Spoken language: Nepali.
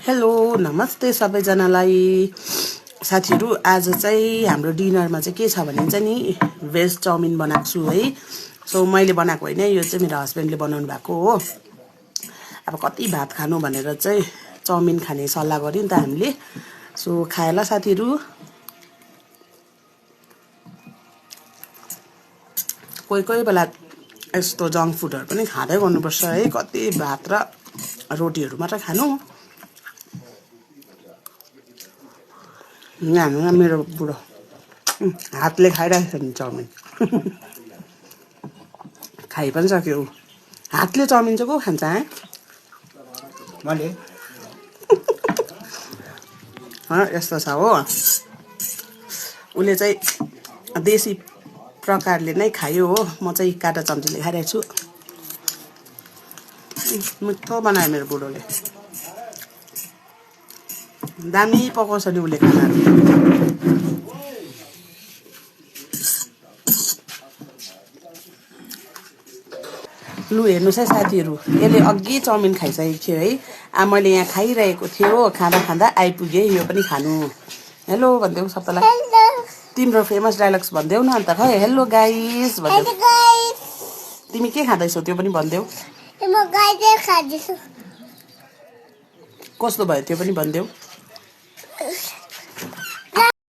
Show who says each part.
Speaker 1: हेलो नमस्ते सबैजनालाई साथीहरु आज चाहिँ हाम्रो डिनरमा चाहिँ के छ भने चाहिँ नि भेज चाउमिन बनाएको छु है। सो मैले बनाएको हैन, यो चाहिँ मेरो हस्बेन्डले बनाउनु भएको हो। अब कति भात खानु भनेर चाहिँ चाउमिन खाने सल्लाह गर्यो नि त हामीले। सो खाएला साथीहरु। कोही कोही बेला यस्तो जंक फुडहरु पनि खाँदै गर्नुपर्छ है। कति भात र रोटीहरु मात्र खानु। यहाँ मेरो बुढो हातले खाइरहेको छ नि चाउमिन। खाइ पनि सक्यो। हातले चाउमिन चाहिँ को खान्छ है?
Speaker 2: मैले
Speaker 1: यस्तो छ हो। उले चाहिँ देशी प्रकारले नै खायो हो। म चाहिँ काँटा चम्चीले खाइरहेको छु। मिठो बनायो मेरो बुढोले। दामी पकाउँछ नि उले खानाहरु। लु हेर्नुस् है साथीहरु, यसले अघि चाउमिन खाइसकेको थियो है। मैले यहाँ खाइरहेको थियो, खाँदा खाँदा आइपुगे यो पनि खानु। हेलो भन्देऊ सबैलाई। तिम्रो फेमस डायलग्स भन्देऊ न अन्त खै। हेलो गाइस भन्देऊ। तिमी के खाँदैछौ त्यो पनि भन्देऊ।
Speaker 3: म गाइस खाँदैछु।
Speaker 1: कस्तो भयो त्यो पनि भन्देऊ।